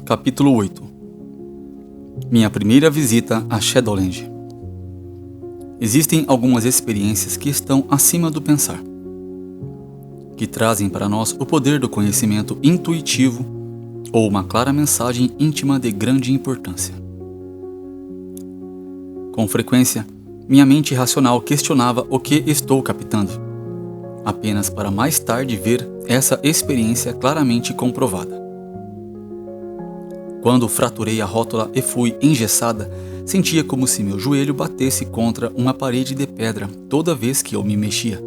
Capítulo 8. Minha primeira visita a Shadowland. Existem algumas experiências que estão acima do pensar, que trazem para nós o poder do conhecimento intuitivo ou uma clara mensagem íntima de grande importância. Com frequência, minha mente racional questionava o que estou captando, apenas para mais tarde ver essa experiência claramente comprovada. Quando fraturei a rótula e fui engessada, sentia como se meu joelho batesse contra uma parede de pedra toda vez que eu me mexia.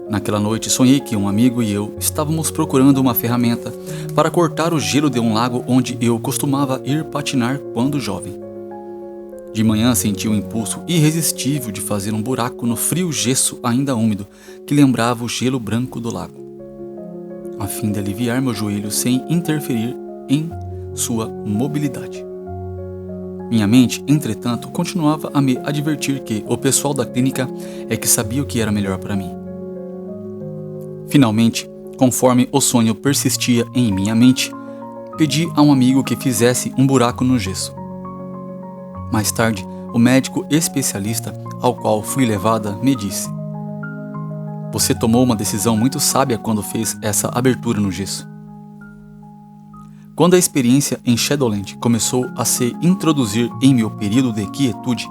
Naquela noite sonhei que um amigo e eu estávamos procurando uma ferramenta para cortar o gelo de um lago onde eu costumava ir patinar quando jovem. De manhã senti o impulso irresistível de fazer um buraco no frio gesso ainda úmido que lembrava o gelo branco do lago, a fim de aliviar meu joelho sem interferir em sua mobilidade. Minha mente, entretanto, continuava a me advertir que o pessoal da clínica é que sabia o que era melhor para mim. Finalmente, conforme o sonho persistia em minha mente, pedi a um amigo que fizesse um buraco no gesso. Mais tarde, o médico especialista ao qual fui levada me disse: "Você tomou uma decisão muito sábia quando fez essa abertura no gesso." Quando a experiência em Shadowland começou a se introduzir em meu período de quietude,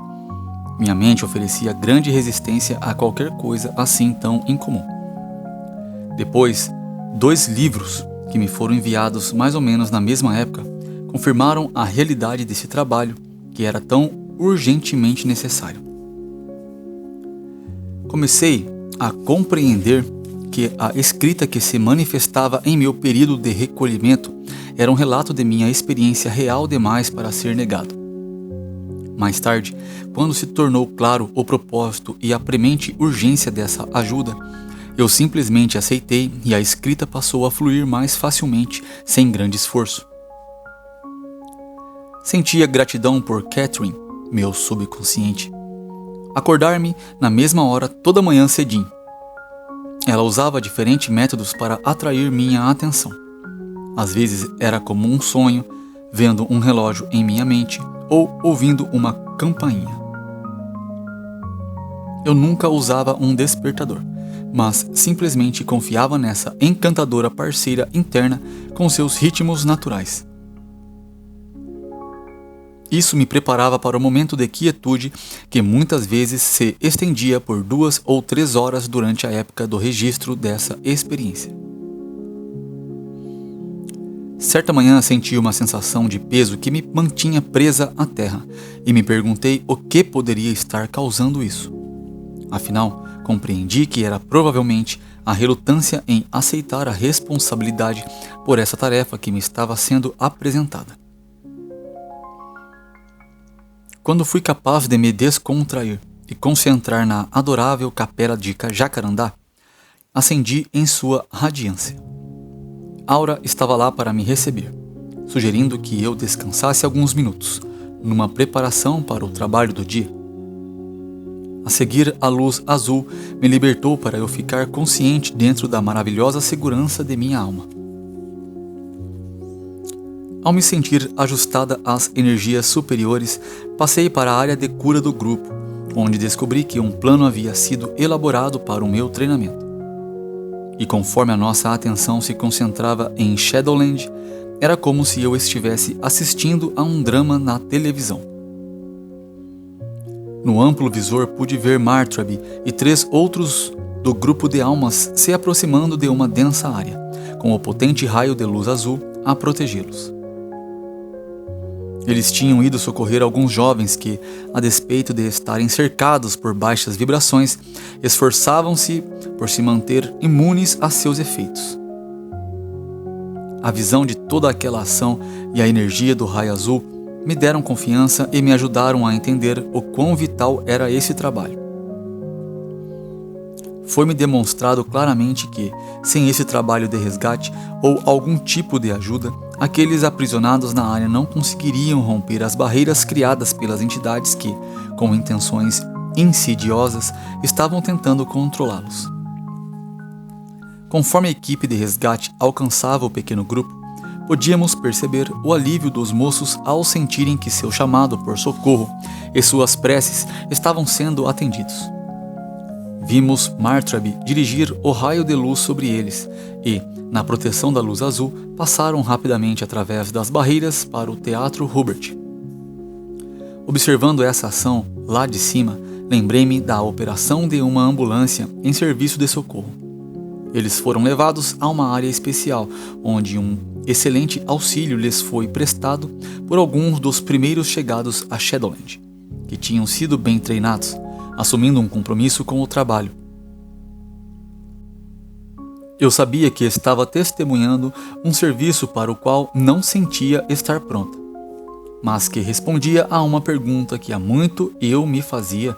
minha mente oferecia grande resistência a qualquer coisa assim tão incomum. Depois, 2 livros que me foram enviados mais ou menos na mesma época confirmaram a realidade desse trabalho que era tão urgentemente necessário. Comecei a compreender que a escrita que se manifestava em meu período de recolhimento era um relato de minha experiência real demais para ser negado. Mais tarde, quando se tornou claro o propósito e a premente urgência dessa ajuda, eu simplesmente aceitei e a escrita passou a fluir mais facilmente, sem grande esforço. Sentia gratidão por Catherine, meu subconsciente. Acordar-me na mesma hora toda manhã cedinho. Ela usava diferentes métodos para atrair minha atenção. Às vezes era como um sonho, vendo um relógio em minha mente ou ouvindo uma campainha. Eu nunca usava um despertador, mas simplesmente confiava nessa encantadora parceira interna com seus ritmos naturais. Isso me preparava para o momento de quietude que muitas vezes se estendia por 2 ou 3 horas durante a época do registro dessa experiência. Certa manhã senti uma sensação de peso que me mantinha presa à terra e me perguntei o que poderia estar causando isso. Afinal, compreendi que era provavelmente a relutância em aceitar a responsabilidade por essa tarefa que me estava sendo apresentada. Quando fui capaz de me descontrair e concentrar na adorável capela de Jacarandá, ascendi em sua radiância. Aura estava lá para me receber, sugerindo que eu descansasse alguns minutos, numa preparação para o trabalho do dia. A seguir, a luz azul me libertou para eu ficar consciente dentro da maravilhosa segurança de minha alma. Ao me sentir ajustada às energias superiores, passei para a área de cura do grupo, onde descobri que um plano havia sido elaborado para o meu treinamento. E conforme a nossa atenção se concentrava em Shadowland, era como se eu estivesse assistindo a um drama na televisão. No amplo visor pude ver Martrabe e 3 outros do grupo de almas se aproximando de uma densa área, com o potente raio de luz azul a protegê-los. Eles tinham ido socorrer alguns jovens que, a despeito de estarem cercados por baixas vibrações, esforçavam-se por se manter imunes a seus efeitos. A visão de toda aquela ação e a energia do raio azul me deram confiança e me ajudaram a entender o quão vital era esse trabalho. Foi-me demonstrado claramente que, sem esse trabalho de resgate ou algum tipo de ajuda, aqueles aprisionados na área não conseguiriam romper as barreiras criadas pelas entidades que, com intenções insidiosas, estavam tentando controlá-los. Conforme a equipe de resgate alcançava o pequeno grupo, podíamos perceber o alívio dos moços ao sentirem que seu chamado por socorro e suas preces estavam sendo atendidos. Vimos Martrabi dirigir o raio de luz sobre eles e, na proteção da luz azul, passaram rapidamente através das barreiras para o Teatro Hubert. Observando essa ação lá de cima, lembrei-me da operação de uma ambulância em serviço de socorro. Eles foram levados a uma área especial, onde um excelente auxílio lhes foi prestado por alguns dos primeiros chegados a Shadowland, que tinham sido bem treinados, assumindo um compromisso com o trabalho. Eu sabia que estava testemunhando um serviço para o qual não sentia estar pronta, mas que respondia a uma pergunta que há muito eu me fazia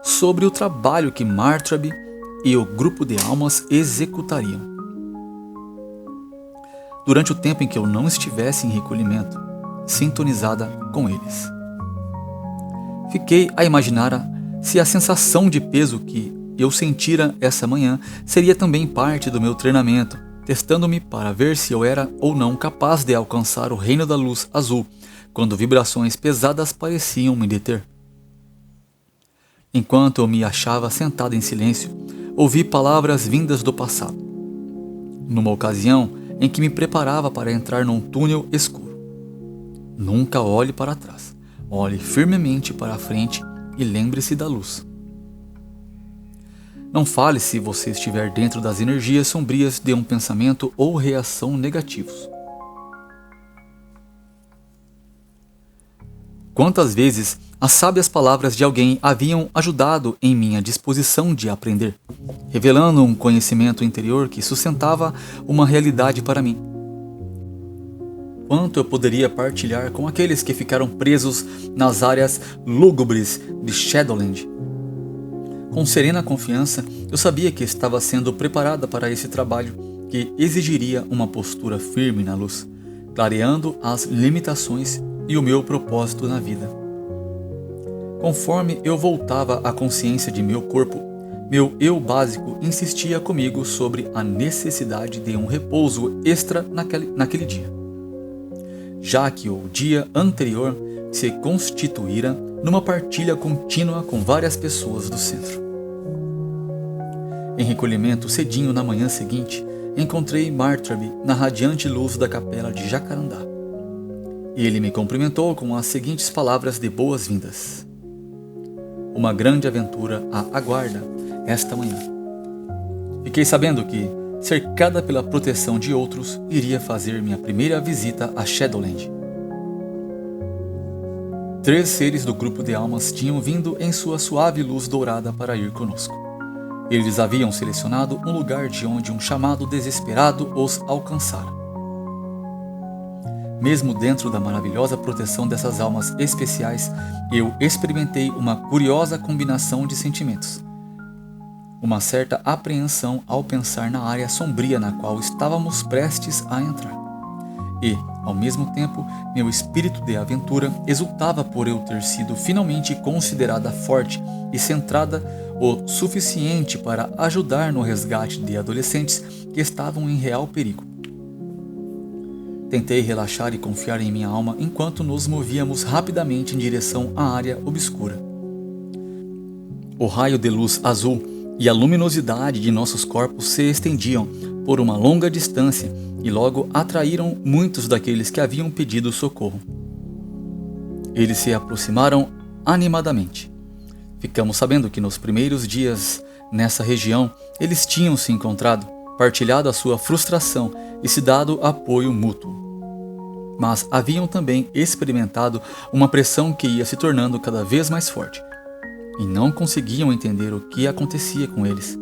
sobre o trabalho que Martrabi e o grupo de almas executariam. Durante o tempo em que eu não estivesse em recolhimento, sintonizada com eles. Fiquei a imaginar se a sensação de peso que eu sentira essa manhã seria também parte do meu treinamento, testando-me para ver se eu era ou não capaz de alcançar o reino da luz azul, quando vibrações pesadas pareciam me deter. Enquanto eu me achava sentado em silêncio, ouvi palavras vindas do passado. Numa ocasião em que me preparava para entrar num túnel escuro. Nunca olhe para trás, olhe firmemente para a frente e lembre-se da luz. Não fale se você estiver dentro das energias sombrias de um pensamento ou reação negativos. Quantas vezes as sábias palavras de alguém haviam ajudado em minha disposição de aprender, revelando um conhecimento interior que sustentava uma realidade para mim. Quanto eu poderia partilhar com aqueles que ficaram presos nas áreas lúgubres de Shadowland? Com serena confiança, eu sabia que estava sendo preparada para esse trabalho que exigiria uma postura firme na luz, clareando as limitações e o meu propósito na vida. Conforme eu voltava à consciência de meu corpo, meu eu básico insistia comigo sobre a necessidade de um repouso extra naquele dia, já que o dia anterior se constituíra numa partilha contínua com várias pessoas do centro. Em recolhimento cedinho na manhã seguinte, encontrei Martrabi na radiante luz da capela de Jacarandá. Ele me cumprimentou com as seguintes palavras de boas-vindas. Uma grande aventura a aguarda esta manhã. Fiquei sabendo que, cercada pela proteção de outros, iria fazer minha primeira visita a Shadowland. 3 seres do grupo de almas tinham vindo em sua suave luz dourada para ir conosco. Eles haviam selecionado um lugar de onde um chamado desesperado os alcançara. Mesmo dentro da maravilhosa proteção dessas almas especiais, eu experimentei uma curiosa combinação de sentimentos. Uma certa apreensão ao pensar na área sombria na qual estávamos prestes a entrar. E, ao mesmo tempo, meu espírito de aventura exultava por eu ter sido finalmente considerada forte e centrada o suficiente para ajudar no resgate de adolescentes que estavam em real perigo. Tentei relaxar e confiar em minha alma enquanto nos movíamos rapidamente em direção à área obscura. O raio de luz azul e a luminosidade de nossos corpos se estendiam por uma longa distância e logo atraíram muitos daqueles que haviam pedido socorro. Eles se aproximaram animadamente. Ficamos sabendo que nos primeiros dias nessa região eles tinham se encontrado, partilhado a sua frustração e se dado apoio mútuo. Mas haviam também experimentado uma pressão que ia se tornando cada vez mais forte, e não conseguiam entender o que acontecia com eles.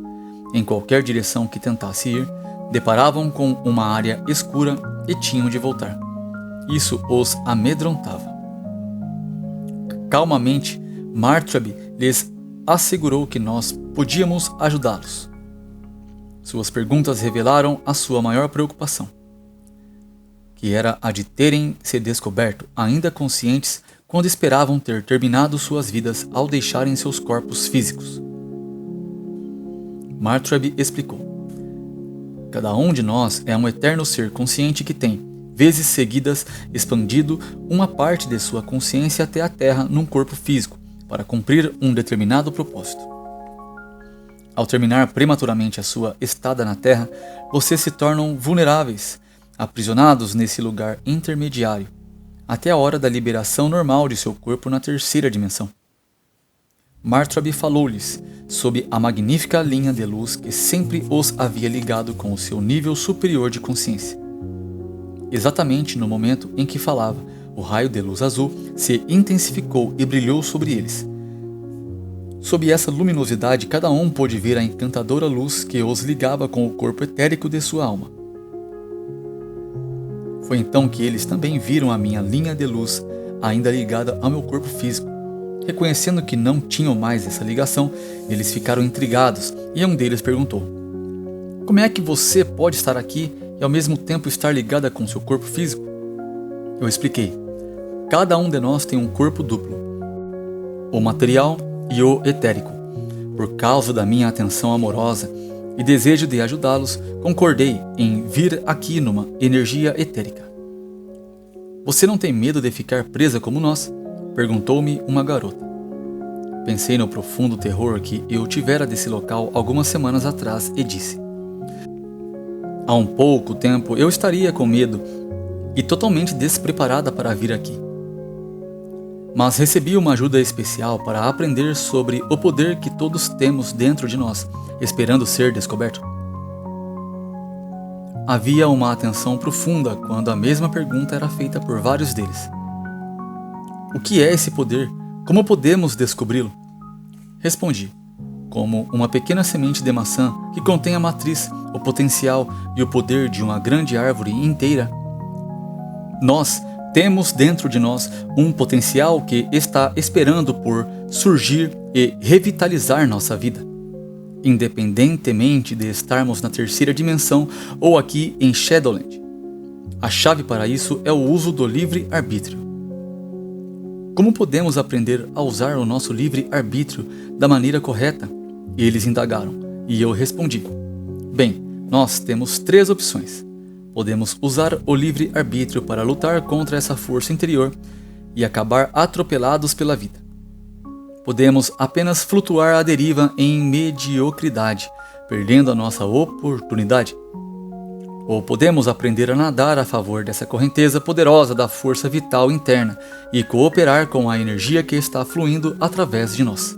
Em qualquer direção que tentasse ir, deparavam com uma área escura e tinham de voltar. Isso os amedrontava. Calmamente, Martrabi lhes assegurou que nós podíamos ajudá-los. Suas perguntas revelaram a sua maior preocupação, que era a de terem se descoberto ainda conscientes quando esperavam ter terminado suas vidas ao deixarem seus corpos físicos. Martrabi explicou. Cada um de nós é um eterno ser consciente que tem, vezes seguidas, expandindo uma parte de sua consciência até a Terra num corpo físico, para cumprir um determinado propósito. Ao terminar prematuramente a sua estada na Terra, vocês se tornam vulneráveis, aprisionados nesse lugar intermediário, até a hora da liberação normal de seu corpo na terceira dimensão. Martrabi falou-lhes sobre a magnífica linha de luz que sempre os havia ligado com o seu nível superior de consciência. Exatamente no momento em que falava, o raio de luz azul se intensificou e brilhou sobre eles. Sob essa luminosidade, cada um pôde ver a encantadora luz que os ligava com o corpo etérico de sua alma. Foi então que eles também viram a minha linha de luz ainda ligada ao meu corpo físico. Reconhecendo que não tinham mais essa ligação, eles ficaram intrigados e um deles perguntou: "Como é que você pode estar aqui e ao mesmo tempo estar ligada com seu corpo físico?" Eu expliquei: cada um de nós tem um corpo duplo, o material e o etérico. Por causa da minha atenção amorosa e desejo de ajudá-los, concordei em vir aqui numa energia etérica. "Você não tem medo de ficar presa como nós?" perguntou-me uma garota. Pensei no profundo terror que eu tivera desse local algumas semanas atrás e disse: "Há um pouco tempo eu estaria com medo e totalmente despreparada para vir aqui. Mas recebi uma ajuda especial para aprender sobre o poder que todos temos dentro de nós, esperando ser descoberto." Havia uma atenção profunda quando a mesma pergunta era feita por vários deles. "O que é esse poder? Como podemos descobri-lo?" Respondi: "Como uma pequena semente de maçã que contém a matriz, o potencial e o poder de uma grande árvore inteira. Nós temos dentro de nós um potencial que está esperando por surgir e revitalizar nossa vida, independentemente de estarmos na terceira dimensão ou aqui em Shadowland. A chave para isso é o uso do livre-arbítrio. Como podemos aprender a usar o nosso livre-arbítrio da maneira correta?" Eles indagaram, e eu respondi: "Bem, nós temos 3 opções. Podemos usar o livre-arbítrio para lutar contra essa força interior e acabar atropelados pela vida. Podemos apenas flutuar à deriva em mediocridade, perdendo a nossa oportunidade. Ou podemos aprender a nadar a favor dessa correnteza poderosa da força vital interna e cooperar com a energia que está fluindo através de nós.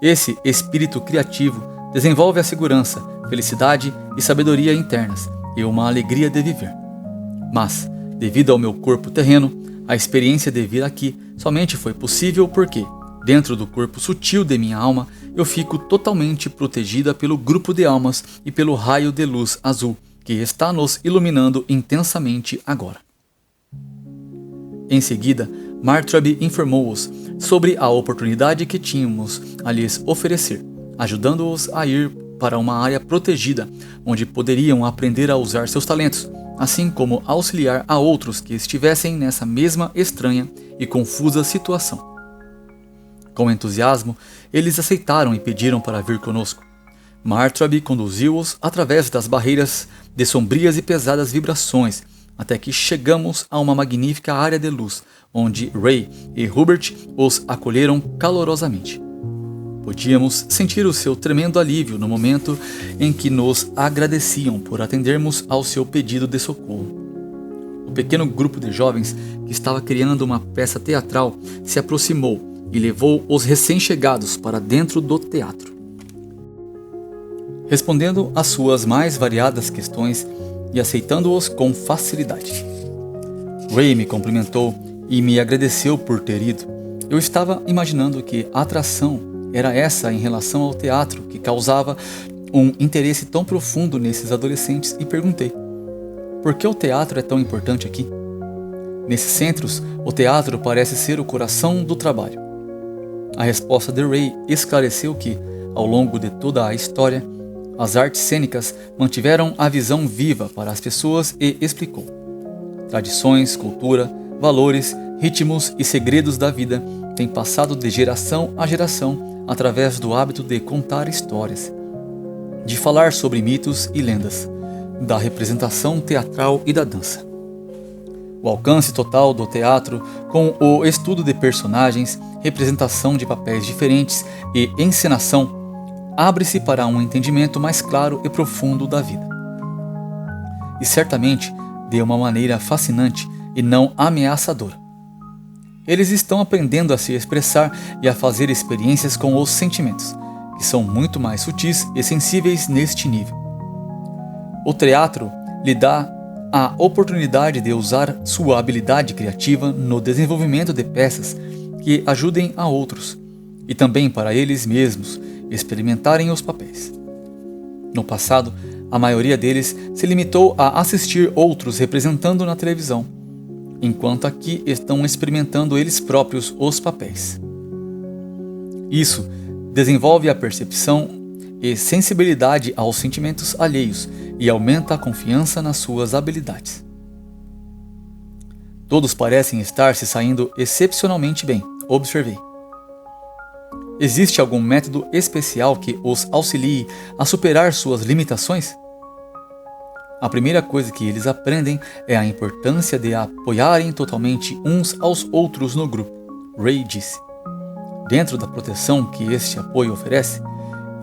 Esse espírito criativo desenvolve a segurança, felicidade e sabedoria internas e uma alegria de viver. Mas, devido ao meu corpo terreno, a experiência de vir aqui somente foi possível porque, dentro do corpo sutil de minha alma, eu fico totalmente protegida pelo grupo de almas e pelo raio de luz azul que está nos iluminando intensamente agora." Em seguida, Martrabi informou-os sobre a oportunidade que tínhamos a lhes oferecer, ajudando-os a ir para uma área protegida, onde poderiam aprender a usar seus talentos, assim como auxiliar a outros que estivessem nessa mesma estranha e confusa situação. Com entusiasmo, eles aceitaram e pediram para vir conosco. Martrabi conduziu-os através das barreiras de sombrias e pesadas vibrações, até que chegamos a uma magnífica área de luz, onde Ray e Hubert os acolheram calorosamente. Podíamos sentir o seu tremendo alívio no momento em que nos agradeciam por atendermos ao seu pedido de socorro. O pequeno grupo de jovens que estava criando uma peça teatral se aproximou e levou os recém-chegados para dentro do teatro. Respondendo às suas mais variadas questões e aceitando-os com facilidade. Ray me cumprimentou e me agradeceu por ter ido. Eu estava imaginando que a atração era essa em relação ao teatro que causava um interesse tão profundo nesses adolescentes e perguntei: por que o teatro é tão importante aqui? Nesses centros, o teatro parece ser o coração do trabalho. A resposta de Ray esclareceu que, ao longo de toda a história, as artes cênicas mantiveram a visão viva para as pessoas e explicou: tradições, cultura, valores, ritmos e segredos da vida têm passado de geração a geração através do hábito de contar histórias, de falar sobre mitos e lendas, da representação teatral e da dança. O alcance total do teatro, com o estudo de personagens, representação de papéis diferentes e encenação, abre-se para um entendimento mais claro e profundo da vida. E certamente de uma maneira fascinante e não ameaçadora. Eles estão aprendendo a se expressar e a fazer experiências com os sentimentos, que são muito mais sutis e sensíveis neste nível. O teatro lhe dá a oportunidade de usar sua habilidade criativa no desenvolvimento de peças que ajudem a outros e também para eles mesmos experimentarem os papéis. No passado, a maioria deles se limitou a assistir outros representando na televisão, enquanto aqui estão experimentando eles próprios os papéis. Isso desenvolve a percepção e sensibilidade aos sentimentos alheios e aumenta a confiança nas suas habilidades. Todos parecem estar se saindo excepcionalmente bem, observei. Existe algum método especial que os auxilie a superar suas limitações? A primeira coisa que eles aprendem é a importância de apoiarem totalmente uns aos outros no grupo, Ray disse. Dentro da proteção que este apoio oferece,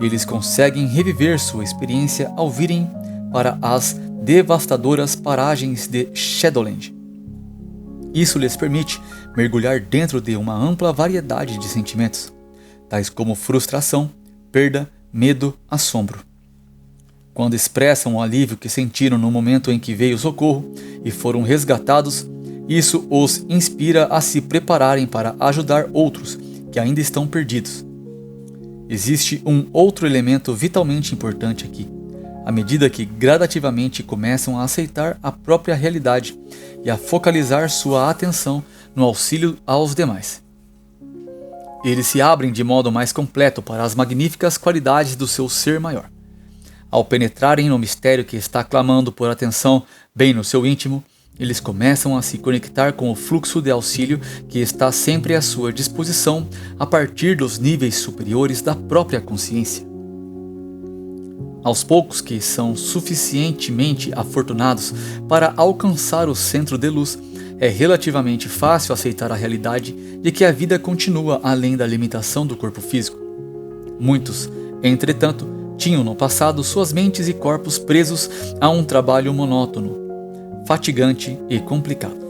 eles conseguem reviver sua experiência ao virem para as devastadoras paragens de Shadowland. Isso lhes permite mergulhar dentro de uma ampla variedade de sentimentos, tais como frustração, perda, medo, assombro. Quando expressam o alívio que sentiram no momento em que veio o socorro e foram resgatados, isso os inspira a se prepararem para ajudar outros que ainda estão perdidos. Existe um outro elemento vitalmente importante aqui. À medida que gradativamente começam a aceitar a própria realidade e a focalizar sua atenção no auxílio aos demais. Eles se abrem de modo mais completo para as magníficas qualidades do seu ser maior. Ao penetrarem no mistério que está clamando por atenção bem no seu íntimo, eles começam a se conectar com o fluxo de auxílio que está sempre à sua disposição a partir dos níveis superiores da própria consciência. Aos poucos que são suficientemente afortunados para alcançar o centro de luz, é relativamente fácil aceitar a realidade de que a vida continua além da limitação do corpo físico. Muitos, entretanto, tinham no passado suas mentes e corpos presos a um trabalho monótono, fatigante e complicado.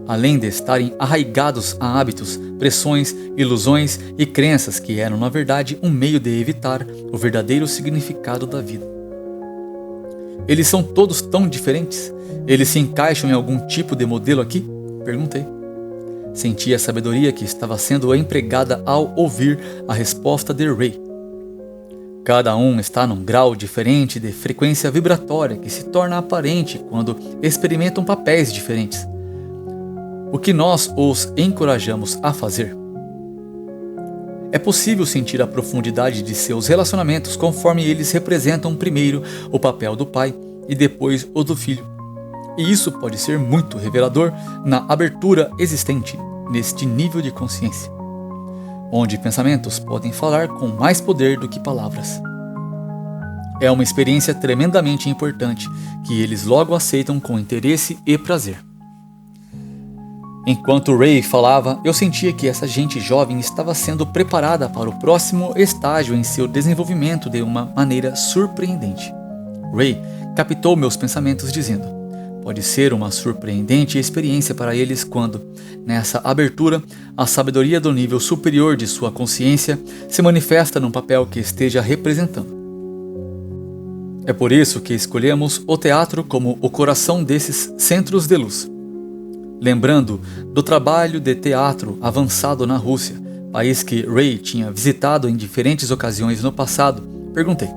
Além de estarem arraigados a hábitos, pressões, ilusões e crenças que eram na verdade um meio de evitar o verdadeiro significado da vida. Eles são todos tão diferentes? Eles se encaixam em algum tipo de modelo aqui? Perguntei. Senti a sabedoria que estava sendo empregada ao ouvir a resposta de Ray. Cada um está num grau diferente de frequência vibratória que se torna aparente quando experimentam papéis diferentes. O que nós os encorajamos a fazer? É possível sentir a profundidade de seus relacionamentos conforme eles representam primeiro o papel do pai e depois o do filho. E isso pode ser muito revelador na abertura existente neste nível de consciência, onde pensamentos podem falar com mais poder do que palavras. É uma experiência tremendamente importante que eles logo aceitam com interesse e prazer. Enquanto Ray falava, eu sentia que essa gente jovem estava sendo preparada para o próximo estágio em seu desenvolvimento de uma maneira surpreendente. Ray captou meus pensamentos dizendo: pode ser uma surpreendente experiência para eles quando, nessa abertura, a sabedoria do nível superior de sua consciência se manifesta num papel que esteja representando. É por isso que escolhemos o teatro como o coração desses centros de luz. Lembrando do trabalho de teatro avançado na Rússia, país que Ray tinha visitado em diferentes ocasiões no passado, perguntei: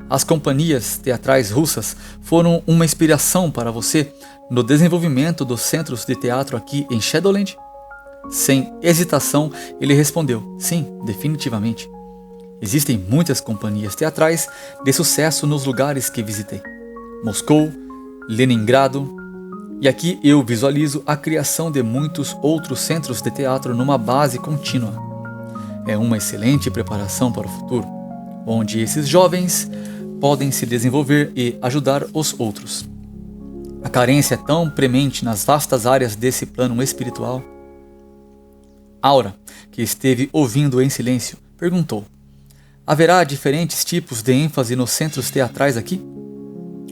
as companhias teatrais russas foram uma inspiração para você no desenvolvimento dos centros de teatro aqui em Shadowland? Sem hesitação, ele respondeu: sim, definitivamente. Existem muitas companhias teatrais de sucesso nos lugares que visitei. Moscou, Leningrado, e aqui eu visualizo a criação de muitos outros centros de teatro numa base contínua. É uma excelente preparação para o futuro, onde esses jovens podem se desenvolver e ajudar os outros. A carência é tão premente nas vastas áreas desse plano espiritual. Aura, que esteve ouvindo em silêncio, perguntou: haverá diferentes tipos de ênfase nos centros teatrais aqui?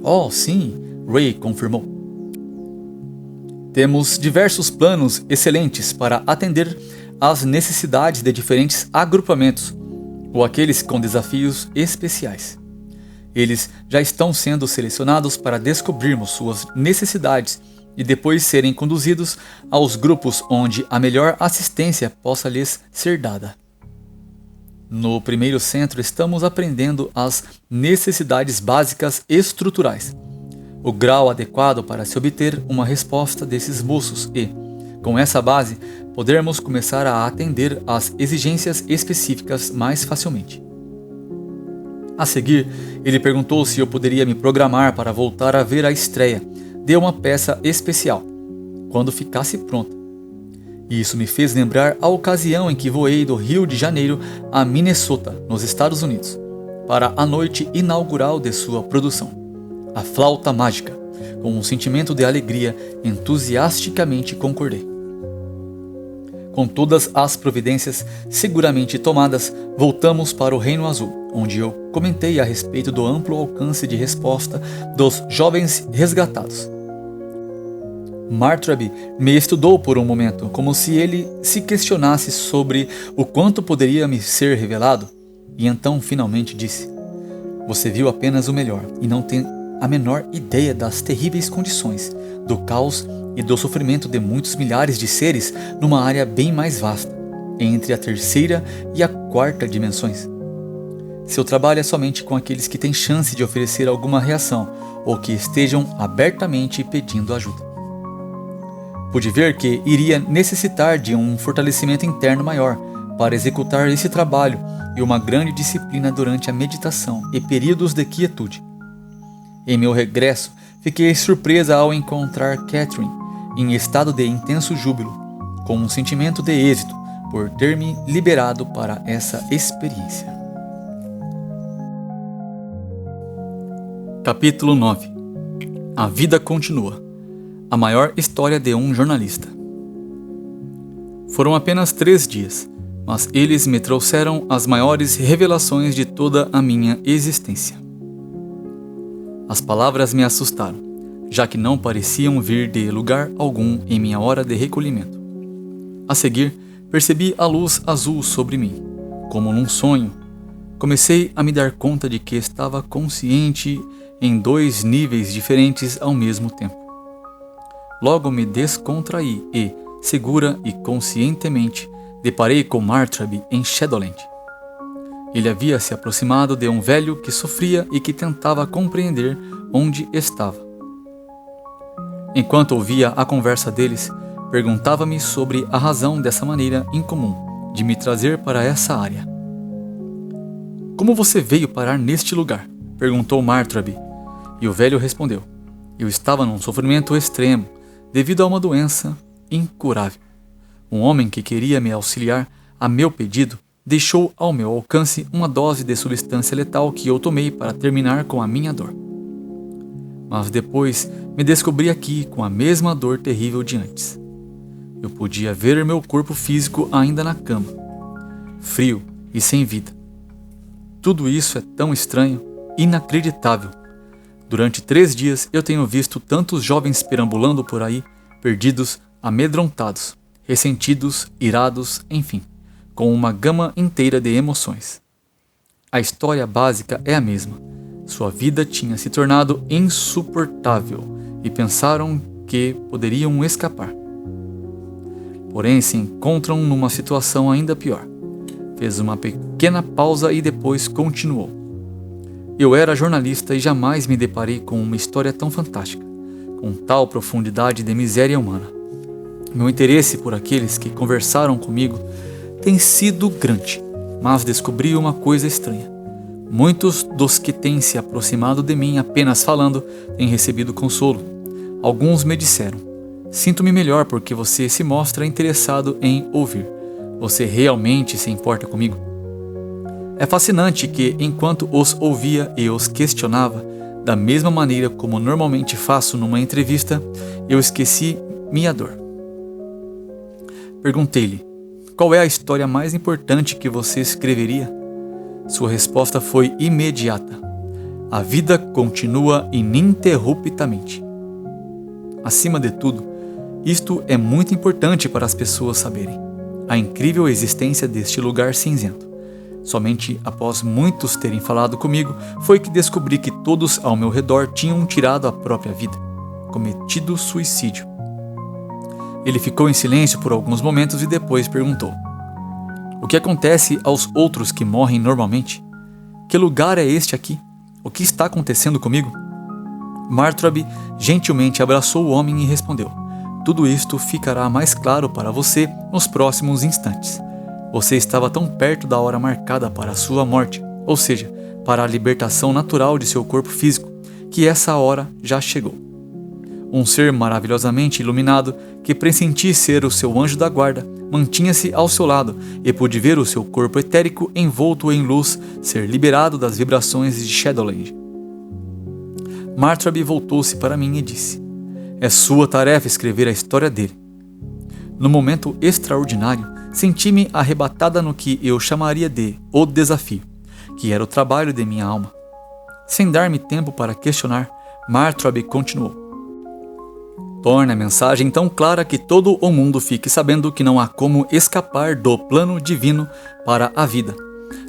Oh, sim, Ray confirmou. Temos diversos planos excelentes para atender às necessidades de diferentes agrupamentos ou aqueles com desafios especiais. Eles já estão sendo selecionados para descobrirmos suas necessidades e depois serem conduzidos aos grupos onde a melhor assistência possa lhes ser dada. No primeiro centro estamos aprendendo as necessidades básicas estruturais, o grau adequado para se obter uma resposta desses moços e, com essa base, podermos começar a atender às exigências específicas mais facilmente. A seguir, ele perguntou se eu poderia me programar para voltar a ver a estreia de uma peça especial, quando ficasse pronta. Isso me fez lembrar a ocasião em que voei do Rio de Janeiro a Minnesota, nos Estados Unidos, para a noite inaugural de sua produção, A Flauta Mágica. Com um sentimento de alegria, entusiasticamente concordei. Com todas as providências seguramente tomadas, voltamos para o Reino Azul, onde eu comentei a respeito do amplo alcance de resposta dos jovens resgatados. Martraby me estudou por um momento, como se ele se questionasse sobre o quanto poderia me ser revelado, e então finalmente disse: você viu apenas o melhor e não tem a menor ideia das terríveis condições, do caos e do sofrimento de muitos milhares de seres numa área bem mais vasta, entre a terceira e a quarta dimensões. Seu trabalho é somente com aqueles que têm chance de oferecer alguma reação ou que estejam abertamente pedindo ajuda. Pude ver que iria necessitar de um fortalecimento interno maior para executar esse trabalho e uma grande disciplina durante a meditação e períodos de quietude. Em meu regresso, fiquei surpresa ao encontrar Catherine em estado de intenso júbilo, com um sentimento de êxito por ter me liberado para essa experiência. Capítulo 9. A vida continua. A maior história de um jornalista. Foram apenas 3 dias, mas eles me trouxeram as maiores revelações de toda a minha existência. As palavras me assustaram, já que não pareciam vir de lugar algum em minha hora de recolhimento. A seguir, percebi a luz azul sobre mim, como num sonho. Comecei a me dar conta de que estava consciente em 2 níveis diferentes ao mesmo tempo. Logo me descontraí e, segura e conscientemente, deparei com Martraby em Shadowland. Ele havia se aproximado de um velho que sofria e que tentava compreender onde estava. Enquanto ouvia a conversa deles, perguntava-me sobre a razão dessa maneira incomum de me trazer para essa área. Como você veio parar neste lugar? Perguntou Martraby, e o velho respondeu: eu estava num sofrimento extremo, devido a uma doença incurável. Um homem que queria me auxiliar a meu pedido deixou ao meu alcance uma dose de substância letal que eu tomei para terminar com a minha dor. Mas depois me descobri aqui com a mesma dor terrível de antes. Eu podia ver meu corpo físico ainda na cama, frio e sem vida. Tudo isso é tão estranho, inacreditável. Durante 3 dias eu tenho visto tantos jovens perambulando por aí, perdidos, amedrontados, ressentidos, irados, enfim, com uma gama inteira de emoções. A história básica é a mesma. Sua vida tinha se tornado insuportável e pensaram que poderiam escapar. Porém, se encontram numa situação ainda pior. Fez uma pequena pausa e depois continuou. Eu era jornalista e jamais me deparei com uma história tão fantástica, com tal profundidade de miséria humana. Meu interesse por aqueles que conversaram comigo tem sido grande, mas descobri uma coisa estranha. Muitos dos que têm se aproximado de mim apenas falando têm recebido consolo. Alguns me disseram: sinto-me melhor porque você se mostra interessado em ouvir. Você realmente se importa comigo? É fascinante que, enquanto os ouvia e os questionava, da mesma maneira como normalmente faço numa entrevista, eu esqueci minha dor. Perguntei-lhe: qual é a história mais importante que você escreveria? Sua resposta foi imediata: a vida continua ininterruptamente. Acima de tudo, isto é muito importante para as pessoas saberem: a incrível existência deste lugar cinzento. Somente após muitos terem falado comigo foi que descobri que todos ao meu redor tinham tirado a própria vida, cometido suicídio. Ele ficou em silêncio por alguns momentos e depois perguntou: o que acontece aos outros que morrem normalmente? Que lugar é este aqui? O que está acontecendo comigo? Martrabi gentilmente abraçou o homem e respondeu: tudo isto ficará mais claro para você nos próximos instantes. Você estava tão perto da hora marcada para a sua morte, ou seja, para a libertação natural de seu corpo físico, que essa hora já chegou. Um ser maravilhosamente iluminado, que pressenti ser o seu anjo da guarda, mantinha-se ao seu lado e pude ver o seu corpo etérico envolto em luz ser liberado das vibrações de Shadowland. Martrabi voltou-se para mim e disse: é sua tarefa escrever a história dele. No momento extraordinário, senti-me arrebatada no que eu chamaria de o desafio, que era o trabalho de minha alma. Sem dar-me tempo para questionar, Martrabi continuou: torne a mensagem tão clara que todo o mundo fique sabendo que não há como escapar do plano divino para a vida.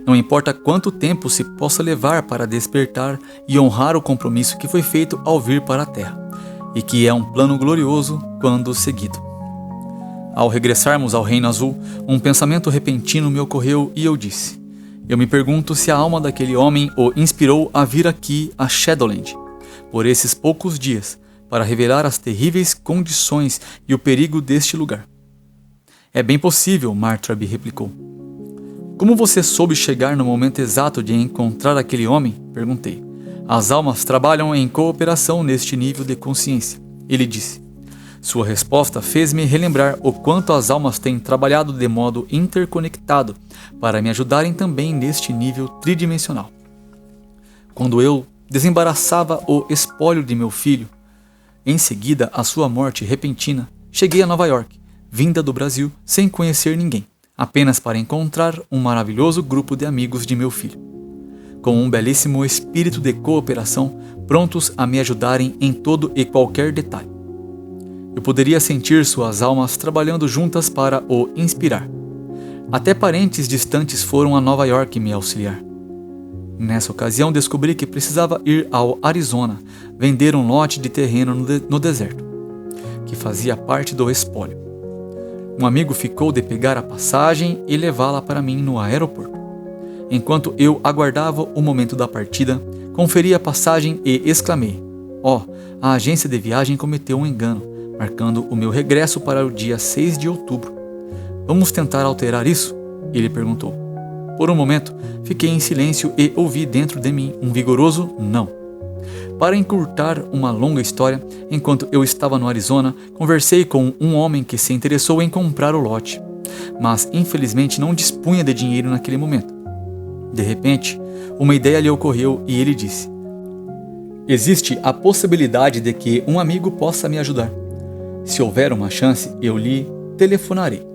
Não importa quanto tempo se possa levar para despertar e honrar o compromisso que foi feito ao vir para a Terra, e que é um plano glorioso quando seguido. Ao regressarmos ao Reino Azul, um pensamento repentino me ocorreu e eu disse: eu me pergunto se a alma daquele homem o inspirou a vir aqui a Shadowland, por esses poucos dias, para revelar as terríveis condições e o perigo deste lugar. É bem possível, Martrabi replicou. Como você soube chegar no momento exato de encontrar aquele homem? Perguntei. As almas trabalham em cooperação neste nível de consciência, ele disse. Sua resposta fez-me relembrar o quanto as almas têm trabalhado de modo interconectado para me ajudarem também neste nível tridimensional. Quando eu desembaraçava o espólio de meu filho, em seguida à sua morte repentina, cheguei a Nova York, vinda do Brasil sem conhecer ninguém, apenas para encontrar um maravilhoso grupo de amigos de meu filho, com um belíssimo espírito de cooperação, prontos a me ajudarem em todo e qualquer detalhe. Eu poderia sentir suas almas trabalhando juntas para o inspirar. Até parentes distantes foram a Nova York me auxiliar. Nessa ocasião descobri que precisava ir ao Arizona vender um lote de terreno no deserto, que fazia parte do espólio. Um amigo ficou de pegar a passagem e levá-la para mim no aeroporto. Enquanto eu aguardava o momento da partida, conferi a passagem e exclamei: a agência de viagem cometeu um engano, marcando o meu regresso para o dia 6 de outubro. Vamos tentar alterar isso? Ele perguntou. Por um momento, fiquei em silêncio e ouvi dentro de mim um vigoroso não. Para encurtar uma longa história, enquanto eu estava no Arizona, conversei com um homem que se interessou em comprar o lote, mas infelizmente não dispunha de dinheiro naquele momento. De repente, uma ideia lhe ocorreu e ele disse: existe a possibilidade de que um amigo possa me ajudar. Se houver uma chance, eu lhe telefonarei.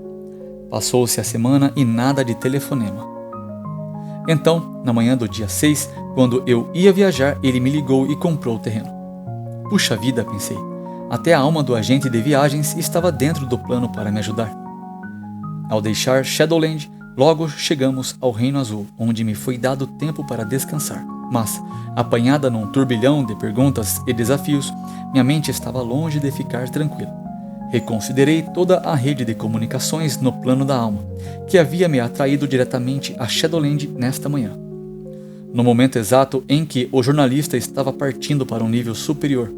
Passou-se a semana e nada de telefonema. Então, na manhã do dia 6, quando eu ia viajar, ele me ligou e comprou o terreno. Puxa vida, pensei. Até a alma do agente de viagens estava dentro do plano para me ajudar. Ao deixar Shadowland, logo chegamos ao Reino Azul, onde me foi dado tempo para descansar. Mas, apanhada num turbilhão de perguntas e desafios, minha mente estava longe de ficar tranquila. Reconsiderei toda a rede de comunicações no plano da alma, que havia me atraído diretamente a Shadowland nesta manhã. No momento exato em que o jornalista estava partindo para um nível superior.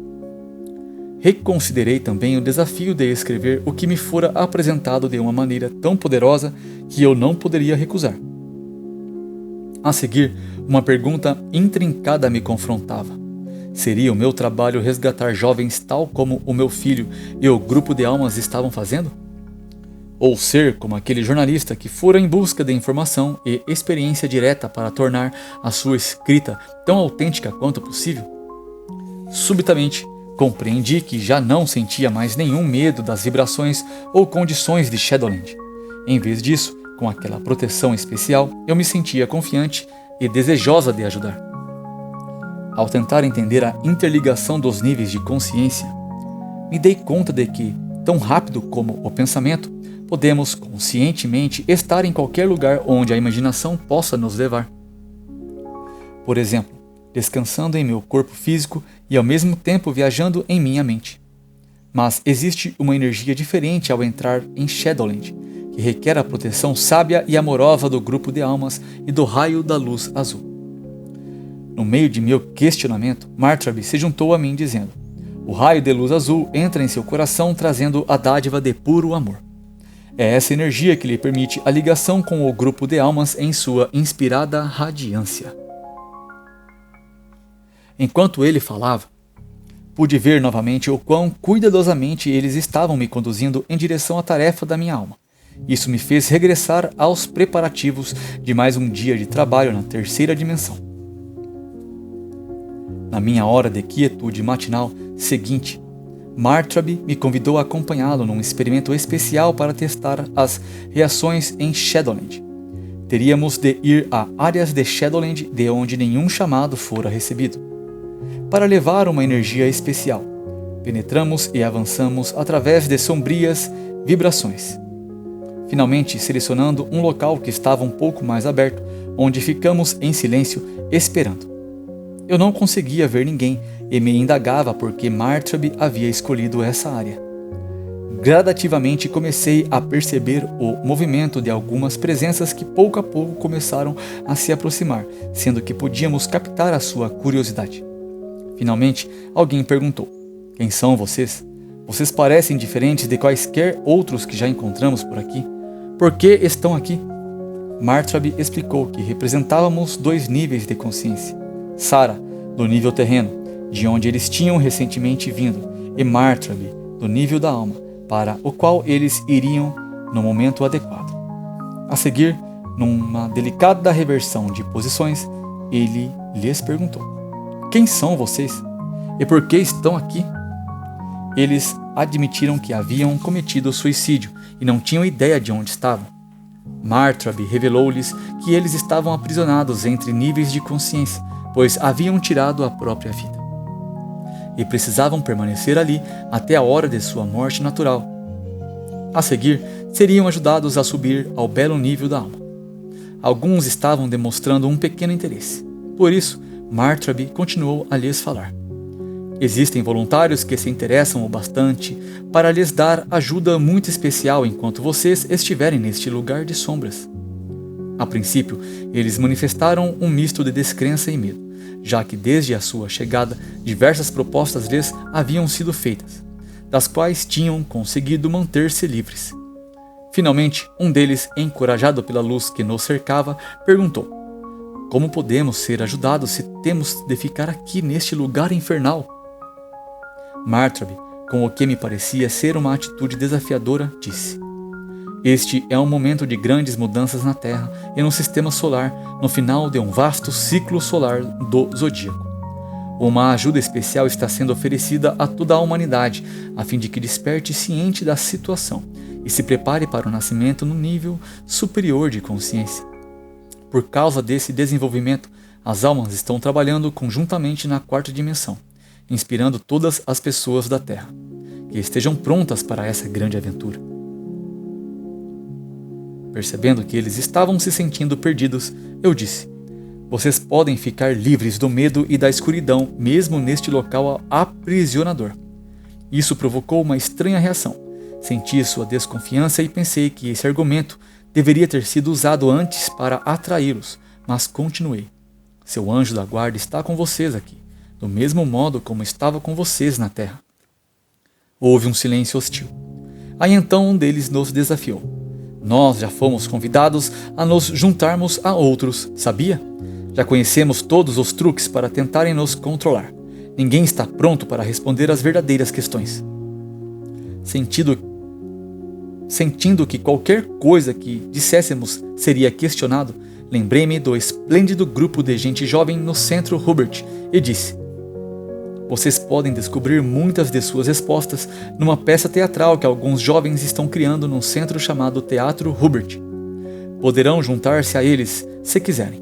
Reconsiderei também o desafio de escrever o que me fora apresentado de uma maneira tão poderosa que eu não poderia recusar. A seguir, uma pergunta intrincada me confrontava. Seria o meu trabalho resgatar jovens tal como o meu filho e o grupo de almas estavam fazendo? ou ser como aquele jornalista que fora em busca de informação e experiência direta para tornar a sua escrita tão autêntica quanto possível? Subitamente, compreendi que já não sentia mais nenhum medo das vibrações ou condições de Shadowland. Em vez disso, com aquela proteção especial, eu me sentia confiante e desejosa de ajudar. Ao tentar entender a interligação dos níveis de consciência, me dei conta de que, tão rápido como o pensamento, podemos conscientemente estar em qualquer lugar onde a imaginação possa nos levar. Por exemplo, descansando em meu corpo físico e ao mesmo tempo viajando em minha mente. Mas existe uma energia diferente ao entrar em Shadowland, que requer a proteção sábia e amorosa do grupo de almas e do raio da luz azul. No meio de meu questionamento, Martrabi se juntou a mim dizendo: o raio de luz azul entra em seu coração trazendo a dádiva de puro amor. É essa energia que lhe permite a ligação com o grupo de almas em sua inspirada radiância. Enquanto ele falava, pude ver novamente o quão cuidadosamente eles estavam me conduzindo em direção à tarefa da minha alma. Isso me fez regressar aos preparativos de mais um dia de trabalho na terceira dimensão. Na minha hora de quietude matinal seguinte, Martrabi me convidou a acompanhá-lo num experimento especial para testar as reações em Shadowland. Teríamos de ir a áreas de Shadowland de onde nenhum chamado fora recebido, para levar uma energia especial. Penetramos e avançamos através de sombrias vibrações, finalmente selecionando um local que estava um pouco mais aberto, onde ficamos em silêncio esperando. Eu não conseguia ver ninguém e me indagava por que Martrabi havia escolhido essa área. Gradativamente comecei a perceber o movimento de algumas presenças que pouco a pouco começaram a se aproximar, sendo que podíamos captar a sua curiosidade. Finalmente, alguém perguntou: quem são vocês? Vocês parecem diferentes de quaisquer outros que já encontramos por aqui. Por que estão aqui? Martrabi explicou que representávamos 2 níveis de consciência. Sara, do nível terreno, de onde eles tinham recentemente vindo, e Martrabi, do nível da alma, para o qual eles iriam no momento adequado. A seguir, numa delicada reversão de posições, ele lhes perguntou: quem são vocês? E por que estão aqui? Eles admitiram que haviam cometido suicídio e não tinham ideia de onde estavam. Martrabi revelou-lhes que eles estavam aprisionados entre níveis de consciência, pois haviam tirado a própria vida, e precisavam permanecer ali até a hora de sua morte natural. A seguir, seriam ajudados a subir ao belo nível da alma. Alguns estavam demonstrando um pequeno interesse. Por isso, Martrabi continuou a lhes falar: existem voluntários que se interessam o bastante para lhes dar ajuda muito especial enquanto vocês estiverem neste lugar de sombras. A princípio, eles manifestaram um misto de descrença e medo, já que desde a sua chegada diversas propostas lhes haviam sido feitas, das quais tinham conseguido manter-se livres. Finalmente, um deles, encorajado pela luz que nos cercava, perguntou: como podemos ser ajudados se temos de ficar aqui neste lugar infernal? Martrabi, com o que me parecia ser uma atitude desafiadora, disse: este é um momento de grandes mudanças na Terra e no sistema solar, no final de um vasto ciclo solar do zodíaco. Uma ajuda especial está sendo oferecida a toda a humanidade, a fim de que desperte ciente da situação e se prepare para o nascimento no nível superior de consciência. Por causa desse desenvolvimento, as almas estão trabalhando conjuntamente na 4ª dimensão, inspirando todas as pessoas da Terra, que estejam prontas para essa grande aventura. Percebendo que eles estavam se sentindo perdidos, eu disse: vocês podem ficar livres do medo e da escuridão mesmo neste local aprisionador. Isso provocou uma estranha reação. Senti sua desconfiança e pensei que esse argumento deveria ter sido usado antes para atraí-los, mas continuei: seu anjo da guarda está com vocês aqui, do mesmo modo como estava com vocês na Terra. Houve um silêncio hostil. Aí então um deles nos desafiou: nós já fomos convidados a nos juntarmos a outros, sabia? Já conhecemos todos os truques para tentarem nos controlar. Ninguém está pronto para responder às verdadeiras questões. Sentindo sentindo que qualquer coisa que disséssemos seria questionado, lembrei-me do esplêndido grupo de gente jovem no Centro Hubert e disse: vocês podem descobrir muitas de suas respostas numa peça teatral que alguns jovens estão criando num centro chamado Teatro Hubert. Poderão juntar-se a eles, se quiserem.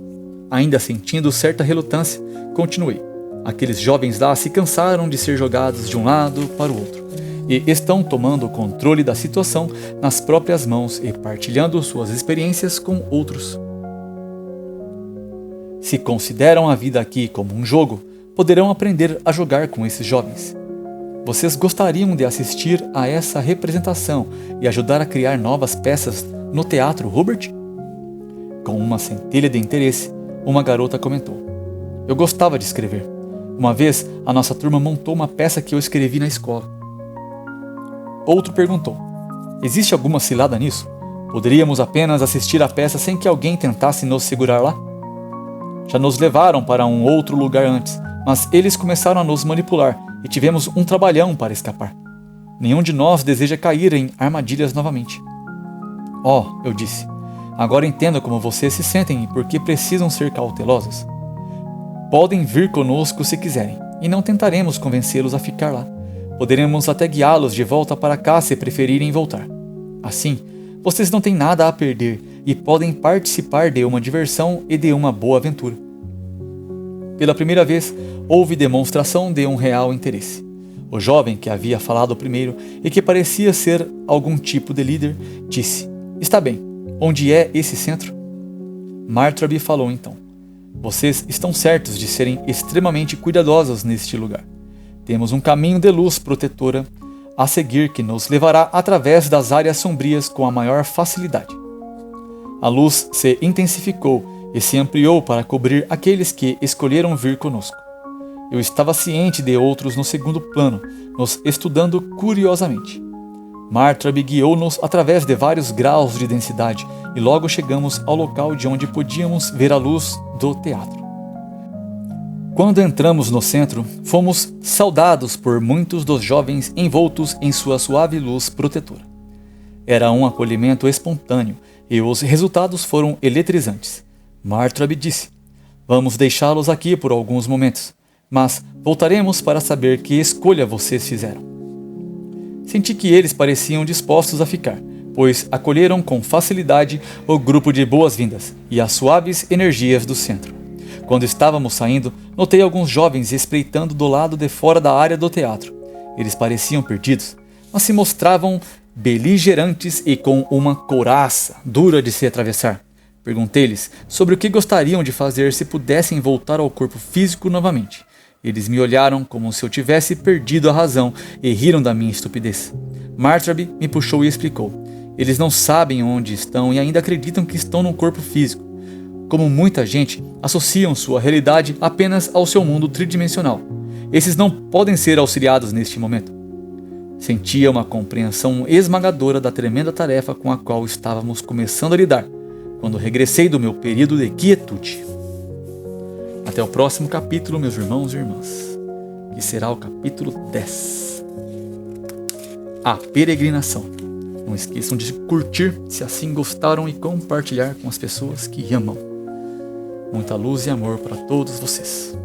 Ainda sentindo certa relutância, continuei. Aqueles jovens lá se cansaram de ser jogados de um lado para o outro e estão tomando o controle da situação nas próprias mãos e partilhando suas experiências com outros. Se consideram a vida aqui como um jogo, poderão aprender a jogar com esses jovens. Vocês gostariam de assistir a essa representação e ajudar a criar novas peças no Teatro Hubert? Com uma centelha de interesse, uma garota comentou: eu gostava de escrever. Uma vez, a nossa turma montou uma peça que eu escrevi na escola. Outro perguntou: existe alguma cilada nisso? Poderíamos apenas assistir a peça sem que alguém tentasse nos segurar lá? Já nos levaram para um outro lugar antes, mas eles começaram a nos manipular e tivemos um trabalhão para escapar. Nenhum de nós deseja cair em armadilhas novamente. Eu disse, agora entendo como vocês se sentem e por que precisam ser cautelosos. Podem vir conosco se quiserem, e não tentaremos convencê-los a ficar lá. Poderemos até guiá-los de volta para cá se preferirem voltar. Assim, vocês não têm nada a perder e podem participar de uma diversão e de uma boa aventura. Pela primeira vez, houve demonstração de um real interesse. O jovem que havia falado primeiro e que parecia ser algum tipo de líder, disse: está bem, onde é esse centro? Martraby falou então: vocês estão certos de serem extremamente cuidadosos neste lugar. Temos um caminho de luz protetora a seguir que nos levará através das áreas sombrias com a maior facilidade. A luz se intensificou e se ampliou para cobrir aqueles que escolheram vir conosco. Eu estava ciente de outros no segundo plano, nos estudando curiosamente. Martraby guiou-nos através de vários graus de densidade e logo chegamos ao local de onde podíamos ver a luz do teatro. Quando entramos no centro, fomos saudados por muitos dos jovens envoltos em sua suave luz protetora. Era um acolhimento espontâneo e os resultados foram eletrizantes. Martraby disse: vamos deixá-los aqui por alguns momentos, mas voltaremos para saber que escolha vocês fizeram. Senti que eles pareciam dispostos a ficar, pois acolheram com facilidade o grupo de boas-vindas e as suaves energias do centro. Quando estávamos saindo, notei alguns jovens espreitando do lado de fora da área do teatro. Eles pareciam perdidos, mas se mostravam beligerantes e com uma couraça dura de se atravessar. Perguntei-lhes sobre o que gostariam de fazer se pudessem voltar ao corpo físico novamente. Eles me olharam como se eu tivesse perdido a razão e riram da minha estupidez. Martraby me puxou e explicou: eles não sabem onde estão e ainda acreditam que estão no corpo físico. Como muita gente, associam sua realidade apenas ao seu mundo tridimensional. Esses não podem ser auxiliados neste momento. Sentia uma compreensão esmagadora da tremenda tarefa com a qual estávamos começando a lidar, quando regressei do meu período de quietude. Até o próximo capítulo, meus irmãos e irmãs, que será o capítulo 10. A peregrinação. Não esqueçam de curtir se assim gostaram e compartilhar com as pessoas que amam. Muita luz e amor para todos vocês.